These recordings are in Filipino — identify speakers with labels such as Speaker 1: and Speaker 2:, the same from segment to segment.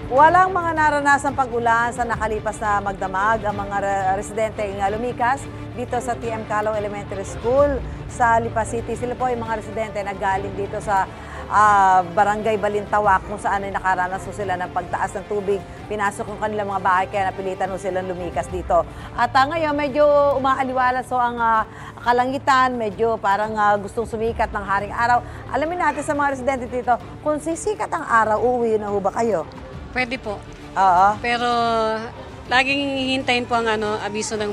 Speaker 1: Walang mga naranasang pag-ulan sa nakalipas na magdamag ang mga residente ng lumikas dito sa TM Calong Elementary School sa Lipa City. Sila po ay mga residente na galing dito sa Barangay Balintawak kung saan ay nakaranas sila ng pagtaas ng tubig. Pinasok ng kanilang mga bahay kaya napilitan silang lumikas dito. At ngayon medyo umaaliwalas ang kalangitan, medyo parang gustong sumikat ng haring araw. Alamin natin sa mga residente dito, kung sisikat ang araw, uuwi na ho ba kayo?
Speaker 2: Pwede po.
Speaker 1: Oo.
Speaker 2: Pero laging hihintayin po ang abiso ng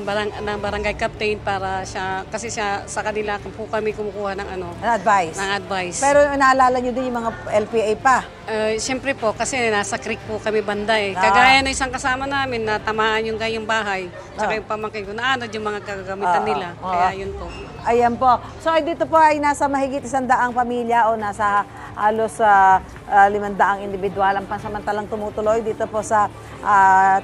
Speaker 2: barangay captain para kasi sa kanila po kami kumukuha ng advice.
Speaker 1: Pero naalala niyo din yung mga LPA pa?
Speaker 2: Siyempre po, kasi nasa creek po kami banda eh. Kagaya na isang kasama namin na tamaan yung gayong bahay, tsaka yung pamangkin ko na yung mga kagamitan nila. Kaya yun po.
Speaker 1: Ayan po. So dito po ay nasa mahigit 100 pamilya o nasa halos 500 individual ang pansamantalang tumutuloy dito po sa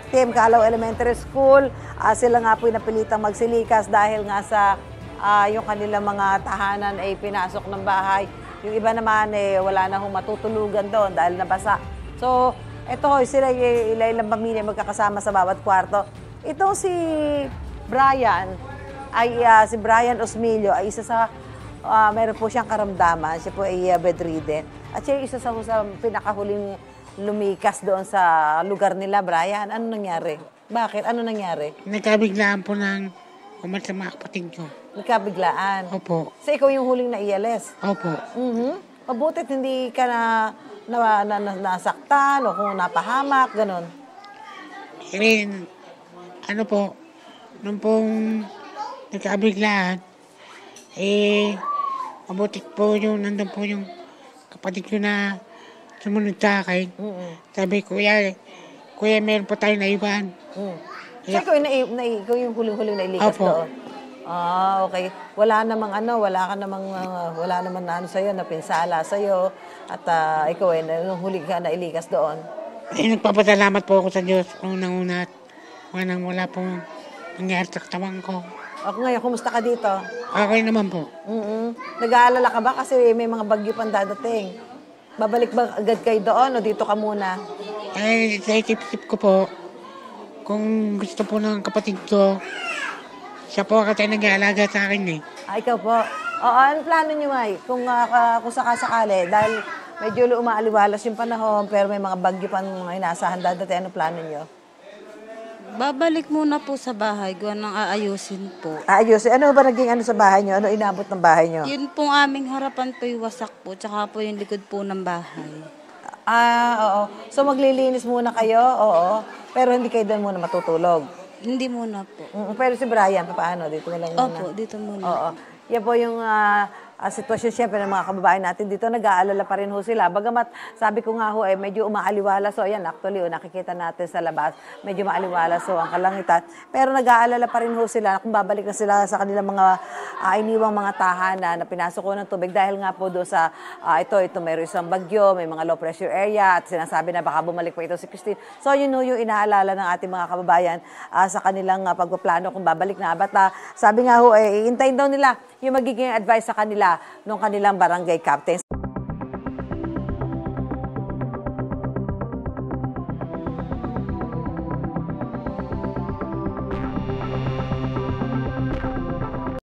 Speaker 1: TM Calong Elementary School. Sila nga po napilitang magsilikas dahil nga sa yung kanilang mga tahanan ay pinasok ng bahay. Yung iba naman wala na hong matutulugan doon dahil nabasa. So ito sila ilang pamilya magkakasama sa bawat kwarto. Itong si Brian si Brian Osmilio ay isa sa meron po siyang karamdaman. Siya po ay bedridden. At siya ay isa sa pinakahuling lumikas doon sa lugar nila. Brian, ano nangyari? Bakit? Ano nangyari?
Speaker 3: Nagkabiglaan po ng umalis sa mga kapatid ko.
Speaker 1: Nagkabiglaan?
Speaker 3: Opo.
Speaker 1: So ikaw yung huling naialis?
Speaker 3: Opo.
Speaker 1: Mabutit hindi ka nasaktan o kung napahamak, ganun.
Speaker 3: Ano po, nung pong nagkabiglaan, mabutit po nandun po yung kapatid ko na sumunod sa akin. Sabi, Kuya, meron po tayo naiwan.
Speaker 1: So ikaw yung huling-huling nailikas doon? Okay. Wala namang wala namang sa'yo, napinsala sa'yo, at ikaw huli ka nailikas doon?
Speaker 3: Nagpapasalamat po ako sa Diyos kung nangunat. Wala pong nangyari sa katawan ko.
Speaker 1: Ngayon, kumusta ka dito?
Speaker 3: Okay naman po.
Speaker 1: Nag-aalala ka ba kasi may mga bagyo pang dadating? Babalik ba agad kayo doon o dito ka muna?
Speaker 3: Sa isip-isip ko po, kung gusto po ng kapatid ko, siya po kasi nag-aalaga sa akin eh.
Speaker 1: Ikaw po. Ano plano niyo, May? Kung sakasakali, dahil medyo umaaliwalas yung panahon, pero may mga bagyo pang inasahan dadating, ano plano niyo?
Speaker 4: Babalik muna po sa bahay, gawa ng aayusin po.
Speaker 1: Aayusin? Ano ba naging sa bahay niyo? Ano inabot ng bahay niyo?
Speaker 4: Yun pong aming harapan po yung wasak po, tsaka po yung likod po ng bahay.
Speaker 1: Oo. So maglilinis muna kayo? Oo. Pero hindi kayo doon muna matutulog?
Speaker 4: Hindi muna po.
Speaker 1: Pero si Brian, paano? Dito na lang muna?
Speaker 4: Opo, dito muna.
Speaker 1: Oo. Yan po yung sitwasyon siyempre ng mga kababayan natin dito. Nag-aalala pa rin ho sila. Bagamat sabi ko nga ho, medyo umaaliwala. So ayan, actually, nakikita natin sa labas, medyo maaliwala so ang kalangitan. Pero nag-aalala pa rin ho sila kung babalik na sila sa kanilang mga iniwang mga tahanan na pinasok ko ng tubig. Dahil nga po doon sa ito mayroon isang bagyo, may mga low pressure area at sinasabi na baka bumalik pa ito si Christine. So yun ho yung inaalala ng ating mga kababayan sa kanilang pagpaplano kung babalik na. But sabi nga ho, hintayin daw nila yung magiging advice sa kanila nung kanilang barangay captain.